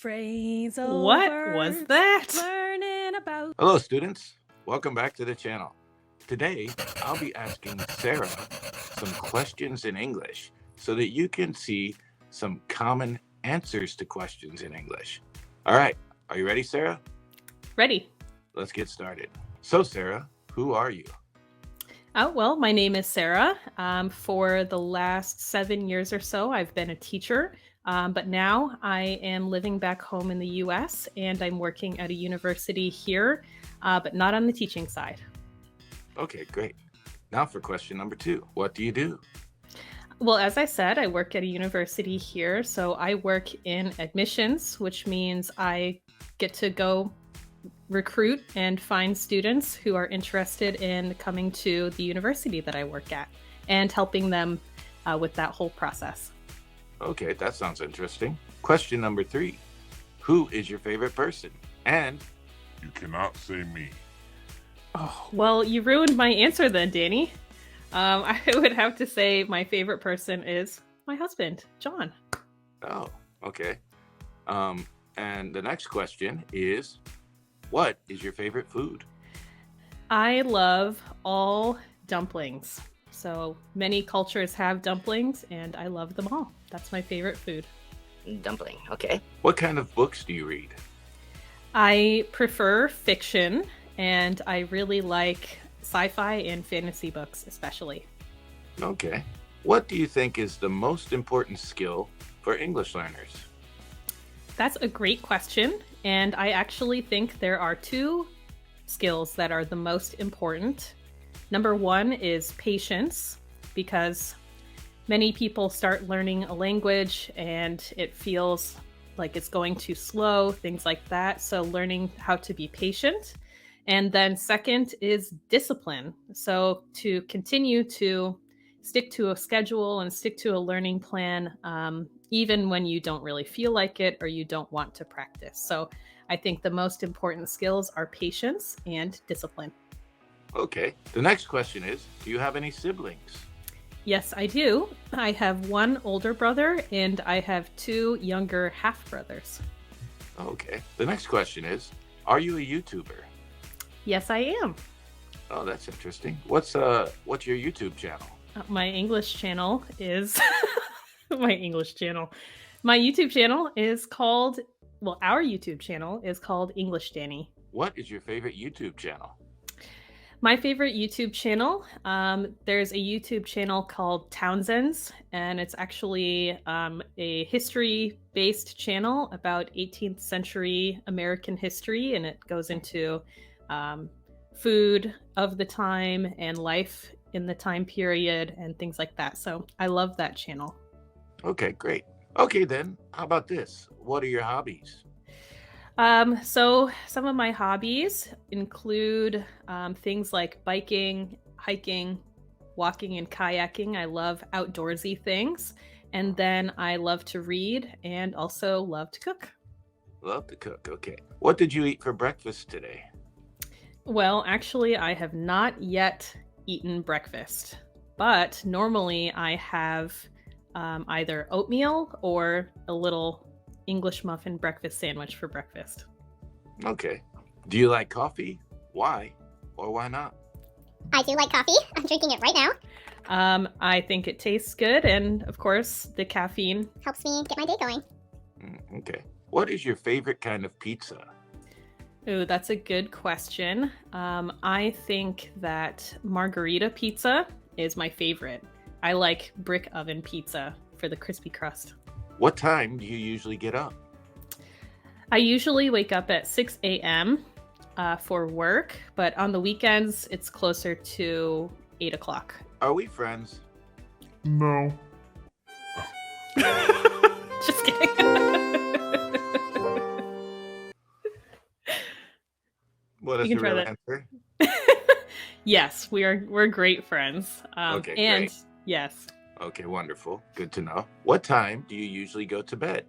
Phrase What over. was that? Learning about. Hello, students. Welcome back to the channel. Today, I'll be asking Sarah some questions in English so that you can see some common answers to questions in English. All right, are you ready, Sarah? Ready. Let's get started. So, Sarah, who are you? Oh, well, my name is Sarah. For the last 7 years or so, I've been a teacher, but now I am living back home in the US and I'm working at a university here, but not on the teaching side. Okay, great. Now for question number 2. What do you do? Well, as I said, I work at a university here, so I work in admissions, which means I get to go recruit and find students who are interested in coming to the university that I work at and helping them with that whole process. Okay, that sounds interesting. Question number 3. Who is your favorite person? And You cannot say me. Oh, well, you ruined my answer then, Danny. I would have to say my favorite person is my husband, John. oh, okay. And the next question is, what is your favorite food? I love all dumplings. So many cultures have dumplings, and I love them all. That's my favorite food. Dumpling, okay. What kind of books do you read? I prefer fiction, and I really like sci-fi and fantasy books, especially. Okay. What do you think is the most important skill for English learners? That's a great question, and I actually think there are 2 skills that are the most important. Number 1 is patience, because many people start learning a language and it feels like it's going too slow, things like that. So learning how to be patient. And then second is discipline. So to continue to stick to a schedule and stick to a learning plan, even when you don't really feel like it or you don't want to practice. So I think the most important skills are patience and discipline. Okay. The next question is, do you have any siblings? Yes, I do. I have 1 older brother and I have 2 younger half-brothers. Okay. The next question is, are you a YouTuber? Yes, I am. Oh, that's interesting. What's your YouTube channel? My English channel is my YouTube channel is called, well, our YouTube channel is called English Danny. What is your favorite YouTube channel? My favorite YouTube channel, there's a YouTube channel called Townsend's, and it's actually a history-based channel about 18th century American history, and it goes into food of the time and life in the time period and things like that. So I love that channel. Okay, great. Okay, then, how about this? What are your hobbies? So some of my hobbies include things like biking, hiking, walking, and kayaking. I love outdoorsy things. And then I love to read and also love to cook. Love to cook, okay. What did you eat for breakfast today? Well, actually, I have not yet eaten breakfast, but normally I have either oatmeal or a little English muffin breakfast sandwich for breakfast. Okay. Do you like coffee? Why or why not? I do like coffee. I'm drinking it right now. I think it tastes good, and of course, the caffeine Helps me get my day going. Okay. What is your favorite kind of pizza? Ooh, that's a good question. I think that margarita pizza is my favorite. I like brick oven pizza for the crispy crust. What time do you usually get up? I usually wake up at 6 a.m. For work, but on the weekends, it's closer to 8 o'clock. Are we friends? No. Just kidding. What is You the can try real that. answer? Yes, we're great friends. Okay, and great. yes, Okay, wonderful. Good to know. What time do you usually go to bed?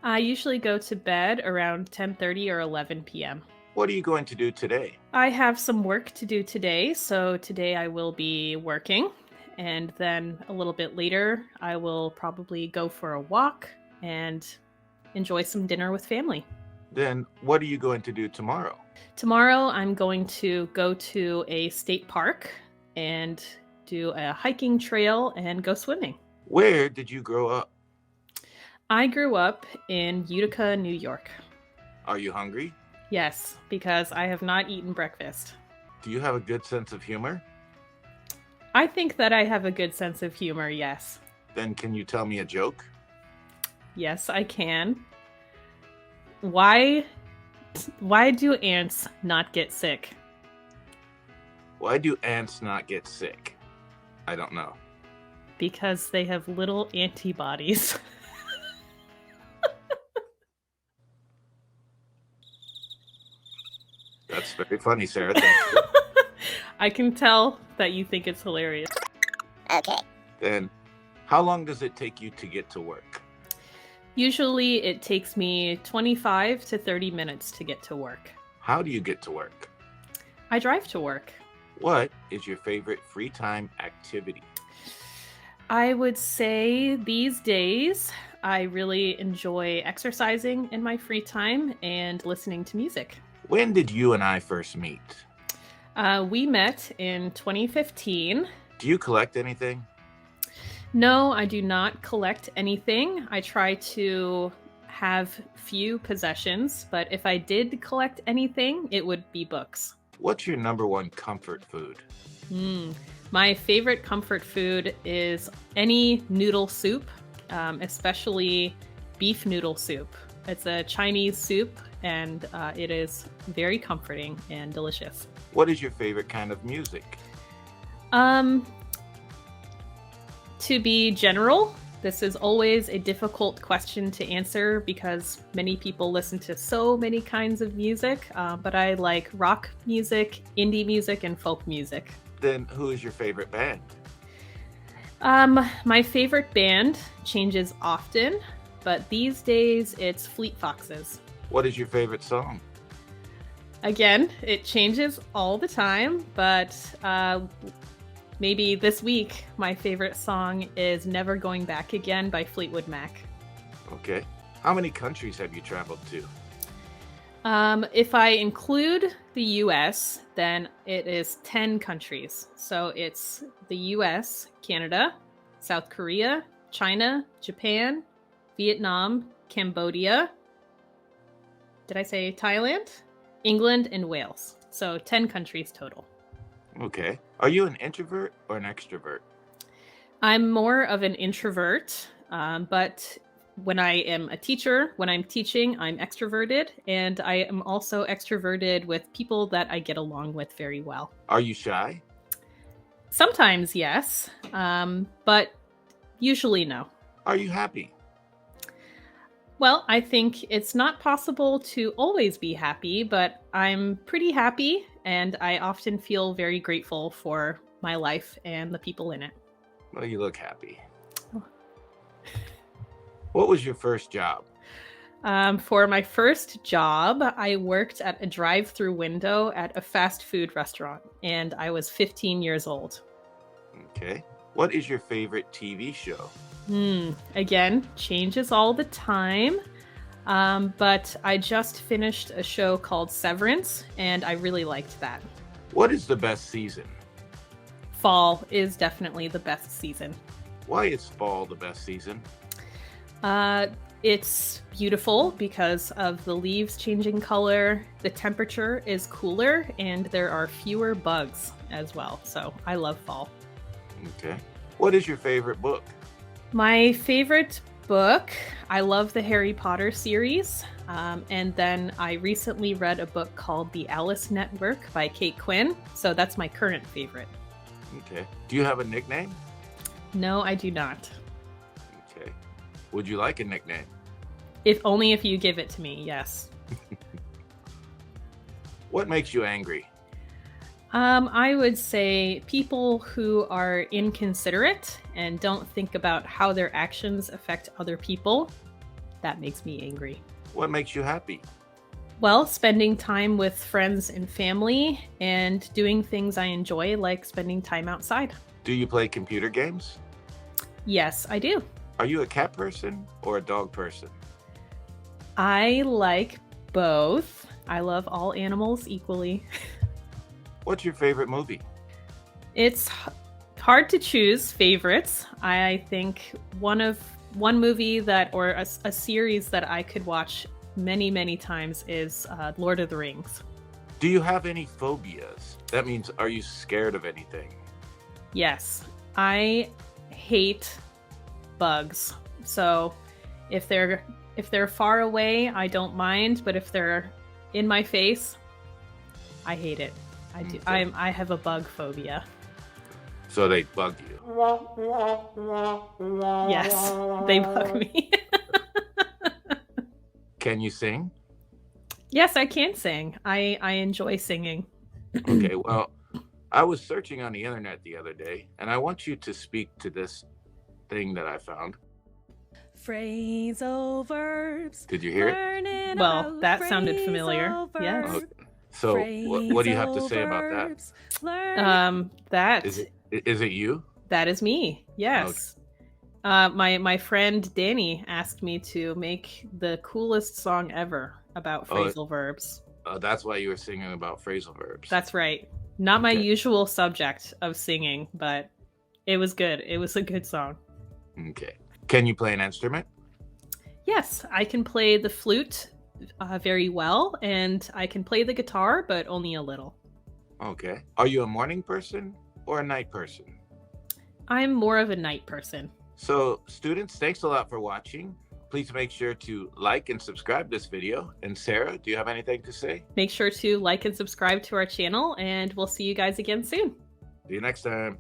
I usually go to bed around 10:30 or 11 p.m. What are you going to do today? I have some work to do today, so today I will be working, and then a little bit later I will probably go for a walk and enjoy some dinner with family. Then what are you going to do tomorrow? Tomorrow, I'm going to go to a state park and do a hiking trail and go swimming. Where did you grow up? I grew up in Utica, New York. Are you hungry? Yes, because I have not eaten breakfast. Do you have a good sense of humor? I think that I have a good sense of humor, yes. Then can you tell me a joke? Yes, I can. Why do ants not get sick? Why do ants not get sick? I don't know. Because they have little antibodies. That's very funny, Sarah. Thank you. I can tell that you think it's hilarious. Okay. Then how long does it take you to get to work? Usually it takes me 25 to 30 minutes to get to work. How do you get to work? I drive to work. What is your favorite free time activity? I would say these days I really enjoy exercising in my free time and listening to music. When did you and I first meet? We met in 2015. Do you collect anything? No, I do not collect anything. I try to have few possessions, but if I did collect anything, it would be books. What's your number one comfort food? My favorite comfort food is any noodle soup, especially beef noodle soup. It's a Chinese soup, and it is very comforting and delicious. What is your favorite kind of music? To be general, this is always a difficult question to answer because many people listen to so many kinds of music, but I like rock music, indie music, and folk music. Then who is your favorite band? My favorite band changes often, but these days it's Fleet Foxes. What is your favorite song? Again, it changes all the time, but maybe this week my favorite song is Never Going Back Again by Fleetwood Mac. Okay. How many countries have you traveled to? If I include the US, then it is 10 countries. So it's the US, Canada, South Korea, China, Japan, Vietnam, Cambodia. Did I say Thailand? England, and Wales. So 10 countries total. Okay. Are you an introvert or an extrovert? I'm more of an introvert, but when I am a teacher, when I'm teaching, I'm extroverted, and I am also extroverted with people that I get along with very well. Are you shy? Sometimes, yes, but usually no. Are you happy? Well, I think it's not possible to always be happy, but I'm pretty happy, and I often feel very grateful for my life and the people in it. Well, you look happy. What was your first job? For my first job, I worked at a drive-through window at a fast food restaurant, and I was 15 years old. Okay. What is your favorite TV show? Again, changes all the time, but I just finished a show called Severance, and I really liked that. What is the best season? Fall is definitely the best season. Why is fall the best season? It's beautiful because of the leaves changing color, the temperature is cooler, and there are fewer bugs as well. So I love fall. Okay. What is your favorite book? My favorite book, I love the Harry Potter series. And then I recently read a book called The Alice Network by Kate Quinn. So that's my current favorite. Okay. Do you have a nickname? No, I do not. Okay. Would you like a nickname? If only if you give it to me, yes. What makes you angry? I would say people who are inconsiderate and don't think about how their actions affect other people. That makes me angry. What makes you happy? Well, spending time with friends and family and doing things I enjoy, like spending time outside. Do you play computer games? Yes, I do. Are you a cat person or a dog person? I like both. I love all animals equally. What's your favorite movie? It's hard to choose favorites. I think one movie that, or a series that I could watch many, many times is Lord of the Rings. Do you have any phobias? That means, are you scared of anything? Yes, I hate bugs. So if they're far away, I don't mind, but if they're in my face, I hate it. I do. Okay. I have a bug phobia. So they bug you. Yes, they bug me. Can you sing? Yes, I can sing. I enjoy singing. Okay, well, I was searching on the internet the other day, and I want you to speak to this thing that I found. Phrasal verbs. Did you hear it? Learning Well, about that sounded familiar. phrasal Yes. verbs. So what do you have to say about that? Phrasal verbs. That Is it you? that is me. Yes. My friend Danny asked me to make the coolest song ever about phrasal verbs. That's why you were singing about phrasal verbs. That's right. Not my Okay. usual subject of singing, but it was good. It was a good song. Okay. Can you play an instrument? Yes, I can play the flute very well, and I can play the guitar, but only a little. Okay. Are you a morning person or a night person? I'm more of a night person. So, students, thanks a lot for watching. Please make sure to like and subscribe this video. And Sarah, do you have anything to say? Make sure to like and subscribe to our channel, and we'll see you guys again soon. See you next time.